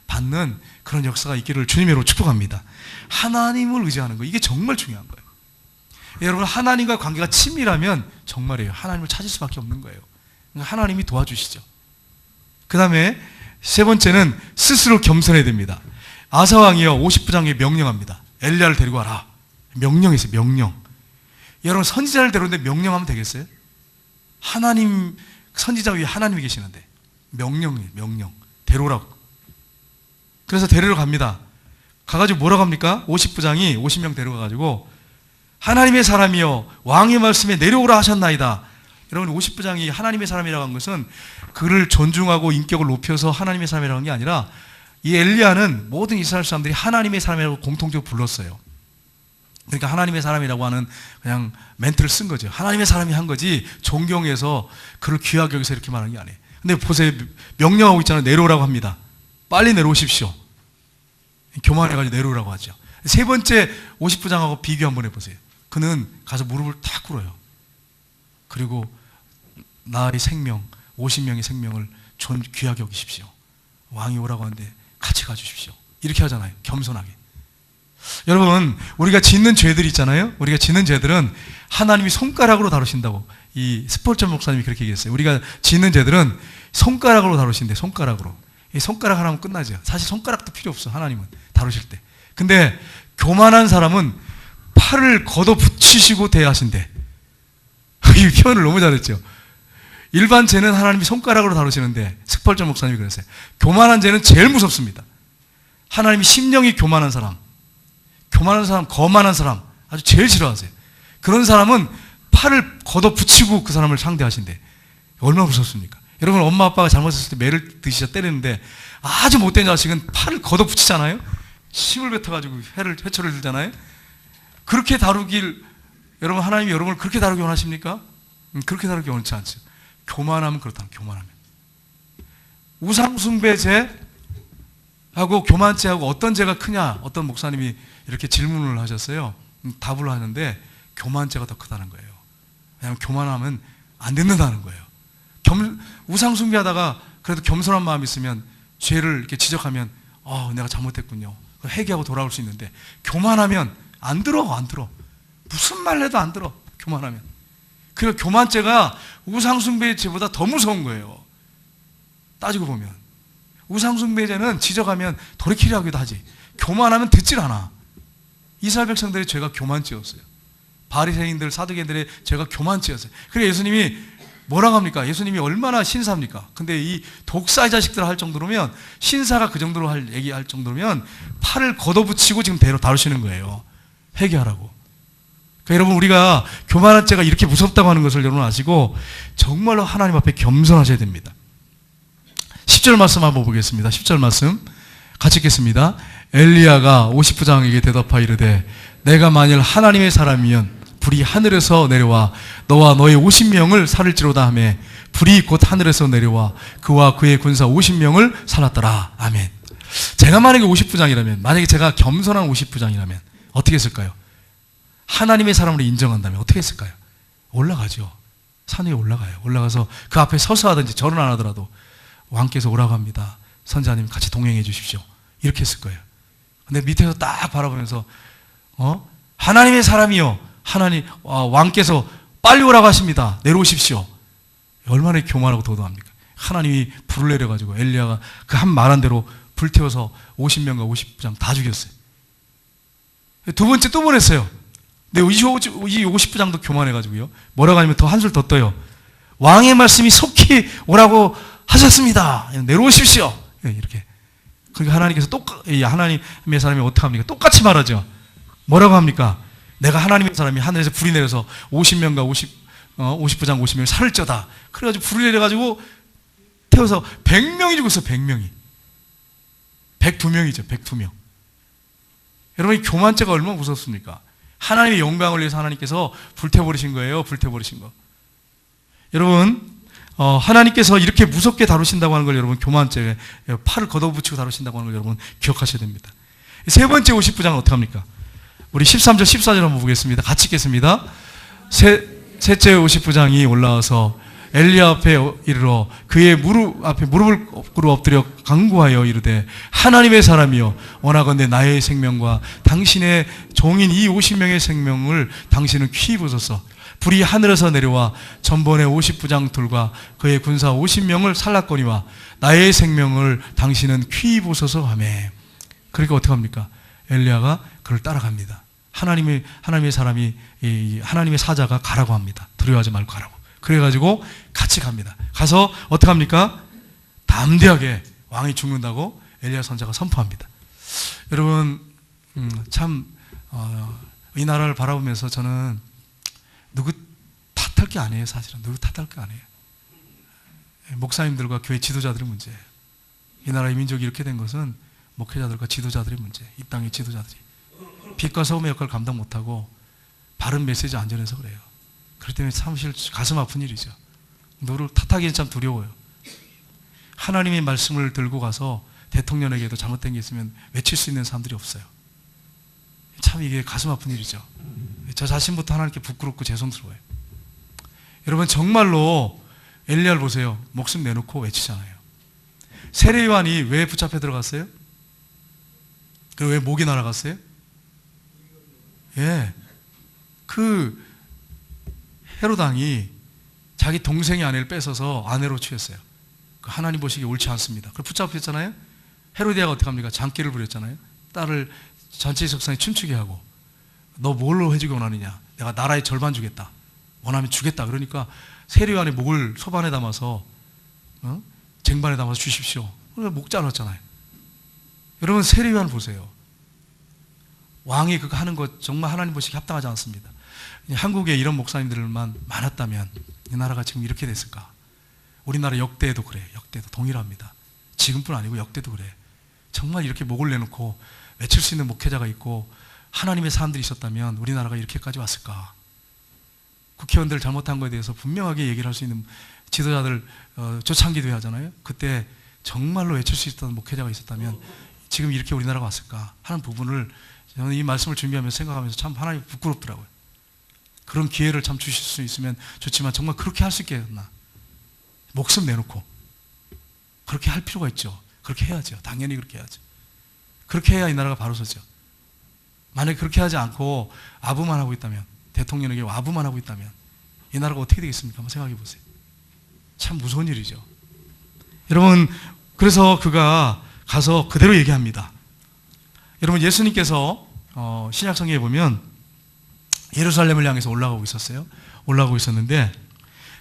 받는 그런 역사가 있기를 주님으로 축복합니다. 하나님을 의지하는 거, 이게 정말 중요한 거예요. 여러분 하나님과 관계가 친밀하면 정말이에요. 하나님을 찾을 수밖에 없는 거예요. 하나님이 도와주시죠. 그 다음에 세 번째는 스스로 겸손해야 됩니다. 아사왕이요 50부장에 명령합니다. 엘리야를 데리고 와라. 명령했어요. 명령. 여러분 선지자를 데려오는데 명령하면 되겠어요? 하나님, 선지자 위에 하나님이 계시는데 명령이에요. 명령. 데려오라고. 그래서 데리러 갑니다. 가가지고 뭐라고 합니까? 50부장이 50명 데려가가지고 하나님의 사람이여 왕의 말씀에 내려오라 하셨나이다. 여러분 50부장이 하나님의 사람이라고 한 것은 그를 존중하고 인격을 높여서 하나님의 사람이라고 한 게 아니라 이 엘리야는 모든 이스라엘 사람들이 하나님의 사람이라고 공통적으로 불렀어요. 그러니까 하나님의 사람이라고 하는 그냥 멘트를 쓴 거죠. 하나님의 사람이 한 거지 존경해서 그를 귀하게 여기서 이렇게 말하는 게 아니에요. 근데 보세요. 명령하고 있잖아요. 내려오라고 합니다. 빨리 내려오십시오. 교만해가지고 내려오라고 하죠. 세 번째 50부장하고 비교 한번 해보세요. 그는 가서 무릎을 탁 꿇어요. 그리고 나의 생명, 50명의 생명을 귀하게 여기십시오. 왕이 오라고 하는데 같이 가주십시오. 이렇게 하잖아요. 겸손하게. 여러분 우리가 짓는 죄들 있잖아요. 우리가 짓는 죄들은 하나님이 손가락으로 다루신다고 이 스폴전 목사님이 그렇게 얘기했어요. 우리가 짓는 죄들은 손가락으로 다루신대. 손가락으로. 이 손가락 하나면 끝나죠. 사실 손가락도 필요 없어. 하나님은 다루실 때. 근데 교만한 사람은 팔을 걷어붙이시고 대하신대. 이 표현을 너무 잘했죠. 일반 죄는 하나님이 손가락으로 다루시는데 스펄전 목사님이 그랬어요. 교만한 죄는 제일 무섭습니다. 하나님이 심령이 교만한 사람, 거만한 사람 아주 제일 싫어하세요. 그런 사람은 팔을 걷어붙이고 그 사람을 상대하신대. 얼마나 무섭습니까? 여러분 엄마 아빠가 잘못했을 때 매를 드시자 때리는데 아주 못된 자식은 팔을 걷어붙이잖아요. 힘을 뱉어가지고 회초를 들잖아요. 그렇게 다루길 여러분 하나님이 여러분을 그렇게 다루기 원하십니까? 그렇게 다루기 원치 않죠. 교만하면 그렇다. 교만하면 우상숭배죄하고 교만죄하고 어떤 죄가 크냐? 어떤 목사님이 이렇게 질문을 하셨어요. 답을 하는데 교만죄가 더 크다는 거예요. 왜냐하면 교만하면 안 된다는 거예요. 우상숭배하다가 그래도 겸손한 마음이 있으면 죄를 이렇게 지적하면 내가 잘못했군요. 회개하고 돌아올 수 있는데 교만하면 안 들어. 무슨 말 해도 안 들어. 교만하면. 그리고 교만죄가 우상숭배의 죄보다 더 무서운 거예요. 따지고 보면 우상숭배죄는 지적하면 돌이키려 하기도 하지. 교만하면 듣질 않아. 이스라엘 백성들의 죄가 교만죄였어요. 바리새인들, 사두개인들의 죄가 교만죄였어요. 그래서 예수님이 뭐라고 합니까? 예수님이 얼마나 신사입니까? 근데 이 독사의 자식들 할 정도로면, 신사가 그 정도로 얘기할 정도면 팔을 걷어붙이고 지금 다루시는 거예요. 회개하라고. 그러니까 여러분 우리가 교만한 죄가 이렇게 무섭다고 하는 것을 여러분 아시고 정말로 하나님 앞에 겸손하셔야 됩니다. 10절 말씀 한번 보겠습니다. 10절 말씀 같이 읽겠습니다. 엘리야가 50부장에게 대답하여 이르되 내가 만일 하나님의 사람이면 불이 하늘에서 내려와 너와 너의 50명을 살을지로다 하매 불이 곧 하늘에서 내려와 그와 그의 군사 50명을 살았더라. 아멘. 제가 만약에 50부장이라면, 만약에 제가 겸손한 50부장이라면 어떻게 했을까요? 하나님의 사람으로 인정한다면 어떻게 했을까요? 올라가죠. 산 위에 올라가요. 올라가서 그 앞에 서서 하든지 절은 안 하더라도 왕께서 오라고 합니다. 선지자님 같이 동행해 주십시오. 이렇게 했을 거예요. 근데 밑에서 딱 바라보면서 하나님의 사람이요, 왕께서 빨리 오라고 하십니다. 내려오십시오. 얼마나 교만하고 도도합니까? 하나님이 불을 내려가지고 엘리야가 그 한 말한 대로 불태워서 50명과 50부장 다 죽였어요. 두 번째 또 보냈어요. 근데 이 50부장도 교만해가지고요. 뭐라고 하냐면 더 한술 더 떠요. 왕의 말씀이 속히 오라고 하셨습니다. 내려오십시오. 이렇게. 그러니까 하나님께서 하나님의 사람이 어떻게 합니까? 똑같이 말하죠. 뭐라고 합니까? 내가 하나님의 사람이 하늘에서 불이 내려서 50명과 50부장 50명이 살을 쪄다. 그래가지고 불이 내려가지고 태워서 100명이 죽었어요. 100명이. 102명이죠. 102명. 여러분, 이 교만죄가 얼마나 무섭습니까? 하나님의 영광을 위해서 하나님께서 불태워버리신 거예요. 불태워버리신 거. 여러분, 하나님께서 이렇게 무섭게 다루신다고 하는 걸 여러분, 교만죄에 팔을 걷어붙이고 다루신다고 하는 걸 여러분 기억하셔야 됩니다. 세 번째 50부장은 어떻게 합니까? 우리 13절 14절 한번 보겠습니다. 같이 읽겠습니다. 셋째 50부장이 올라와서 엘리야 앞에 이르러 그의 무릎 앞에 무릎을 꿇어 엎드려 간구하여 이르되 하나님의 사람이여 원하건대 나의 생명과 당신의 종인 이 50명의 생명을 당신은 귀히 보소서. 불이 하늘에서 내려와 전번의 50부장 둘과 그의 군사 50명을 살랐거니와 나의 생명을 당신은 귀히 보소서 하며. 그러니까 어떻게 합니까? 엘리야가 그를 따라갑니다. 하나님의 사람이 하나님의 사자가 가라고 합니다. 두려워하지 말고 가라고. 그래가지고 같이 갑니다. 가서 어떻게 합니까? 담대하게 왕이 죽는다고 엘리야 선지자가 선포합니다. 여러분, 이 나라를 바라보면서 저는 누구 탓할 게 아니에요. 사실은 누구 탓할 게 아니에요. 목사님들과 교회 지도자들의 문제예요. 이 나라의 민족이 이렇게 된 것은 목회자들과 지도자들의 문제예요. 이 땅의 지도자들이 빛과 소금의 역할을 감당 못하고 바른 메시지 안 전해서 그래요. 그렇기 때문에 사실 가슴 아픈 일이죠. 너를 탓하기는 참 두려워요. 하나님의 말씀을 들고 가서 대통령에게도 잘못된 게 있으면 외칠 수 있는 사람들이 없어요. 참 이게 가슴 아픈 일이죠. 저 자신부터 하나님께 부끄럽고 죄송스러워요. 여러분, 정말로 엘리야를 보세요. 목숨 내놓고 외치잖아요. 세례요한이 왜 붙잡혀 들어갔어요? 왜 목이 날아갔어요? 예, 그 헤로당이 자기 동생의 아내를 뺏어서 아내로 취했어요. 하나님 보시기에 옳지 않습니다. 그걸 붙잡혔잖아요. 헤로디아가 어떻게 합니까? 장기를 부렸잖아요. 딸을 잔치 석상에 춤추게 하고 너 뭘로 해주기 원하느냐? 내가 나라의 절반 주겠다. 원하면 주겠다. 그러니까 세례요한의 목을 소반에 담아서 쟁반에 담아서 주십시오. 목 잘랐잖아요. 여러분, 세례요한 보세요. 왕이 그거 하는 것 정말 하나님 보시기에 합당하지 않습니다. 한국에 이런 목사님들만 많았다면 이 나라가 지금 이렇게 됐을까? 우리나라 역대에도 그래. 역대도 동일합니다. 지금뿐 아니고 역대도 그래. 정말 이렇게 목을 내놓고 외칠 수 있는 목회자가 있고 하나님의 사람들이 있었다면 우리나라가 이렇게까지 왔을까? 국회의원들 잘못한 것에 대해서 분명하게 얘기를 할 수 있는 지도자들 초창기도 하잖아요. 그때 정말로 외칠 수 있었던 목회자가 있었다면 지금 이렇게 우리나라가 왔을까 하는 부분을 저는 이 말씀을 준비하면서 생각하면서 참 하나님 부끄럽더라고요. 그런 기회를 참 주실 수 있으면 좋지만 정말 그렇게 할 수 있겠나? 목숨 내놓고 그렇게 할 필요가 있죠. 그렇게 해야죠. 당연히 그렇게 해야죠. 그렇게 해야 이 나라가 바로 서죠. 만약에 그렇게 하지 않고 아부만 하고 있다면, 대통령에게 아부만 하고 있다면 이 나라가 어떻게 되겠습니까? 한번 생각해 보세요. 참 무서운 일이죠. 여러분, 그래서 그가 가서 그대로 얘기합니다. 여러분, 예수님께서 신약성경에 보면 예루살렘을 향해서 올라가고 있었어요. 올라가고 있었는데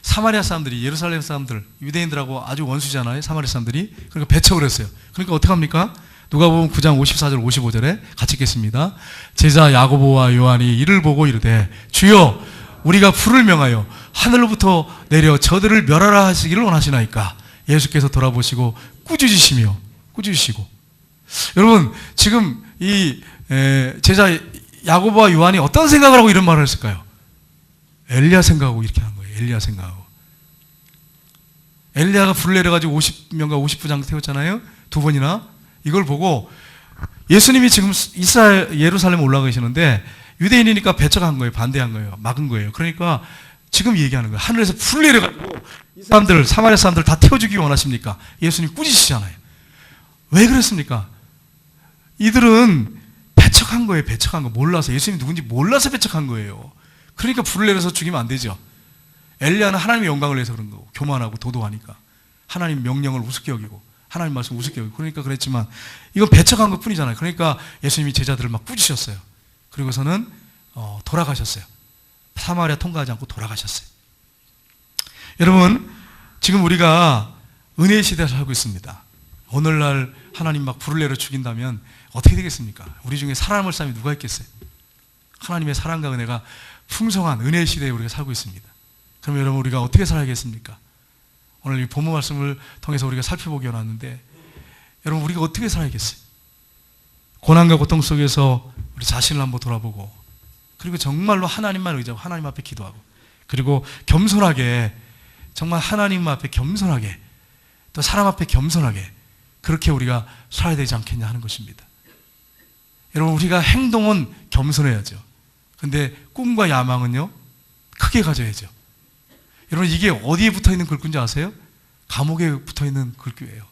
사마리아 사람들이, 예루살렘 사람들, 유대인들하고 아주 원수잖아요. 사마리아 사람들이. 그러니까 배척을 했어요. 그러니까 어떻게 합니까? 누가복음 9장 54절 55절에 같이 읽겠습니다. 제자 야고보와 요한이 이를 보고 이르되 주여 우리가 불을 명하여 하늘로부터 내려 저들을 멸하라 하시기를 원하시나이까? 예수께서 돌아보시고 꾸짖으시고. 여러분, 지금 이 제자 야고보와 요한이 어떤 생각을 하고 이런 말을 했을까요? 엘리야 생각하고 이렇게 한 거예요. 엘리야 생각하고. 엘리야가 불 내려가지고 50명과 50부장 태웠잖아요. 두 번이나. 이걸 보고 예수님이 지금 예루살렘에 올라가 계시는데 유대인이니까 배척한 거예요. 반대한 거예요. 막은 거예요. 그러니까 지금 얘기하는 거예요. 하늘에서 불 내려가지고 이 사람들, 사마리아 사람들 다 태워주기 원하십니까? 예수님 꾸짖으시잖아요. 왜 그랬습니까? 이들은 배척한 거예요. 배척한 거. 몰라서. 예수님이 누군지 몰라서 배척한 거예요. 그러니까 불을 내려서 죽이면 안 되죠. 엘리야는 하나님의 영광을 위해서 그런 거고, 교만하고 도도하니까 하나님 명령을 우습게 여기고 하나님 말씀 우습게 여기고, 그러니까 그랬지만 이건 배척한 것 뿐이잖아요. 그러니까 예수님이 제자들을 막 꾸짖으셨어요. 그리고서는 돌아가셨어요. 사마리아 통과하지 않고 돌아가셨어요. 여러분, 지금 우리가 은혜의 시대에 살고 있습니다. 오늘날 하나님 막 불을 내려 죽인다면 어떻게 되겠습니까? 우리 중에 살아남을 사람이 누가 있겠어요? 하나님의 사랑과 은혜가 풍성한 은혜의 시대에 우리가 살고 있습니다. 그럼 여러분, 우리가 어떻게 살아야겠습니까? 오늘 이 본문 말씀을 통해서 우리가 살펴보기 원하는데, 여러분, 우리가 어떻게 살아야겠어요? 고난과 고통 속에서 우리 자신을 한번 돌아보고, 그리고 정말로 하나님만 의지하고 하나님 앞에 기도하고, 그리고 겸손하게, 정말 하나님 앞에 겸손하게, 또 사람 앞에 겸손하게, 그렇게 우리가 살아야 되지 않겠냐 하는 것입니다. 여러분, 우리가 행동은 겸손해야죠. 근데 꿈과 야망은요, 크게 가져야죠. 여러분, 이게 어디에 붙어 있는 글귀인지 아세요? 감옥에 붙어 있는 글귀예요.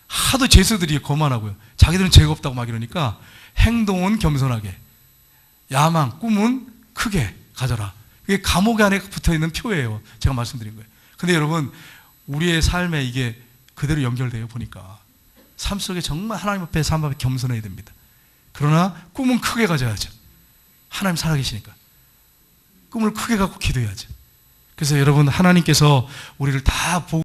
하도 죄수들이 거만하고요, 자기들은 죄가 없다고 막 이러니까 행동은 겸손하게, 야망, 꿈은 크게 가져라. 이게 감옥 안에 붙어 있는 표예요. 제가 말씀드린 거예요. 근데 여러분, 우리의 삶에 이게 그대로 연결돼요. 보니까 삶 속에 정말 하나님 앞에, 삶 앞에 겸손해야 됩니다. 그러나 꿈은 크게 가져야죠. 하나님 살아계시니까 꿈을 크게 갖고 기도해야죠. 그래서 여러분, 하나님께서 우리를 다 보고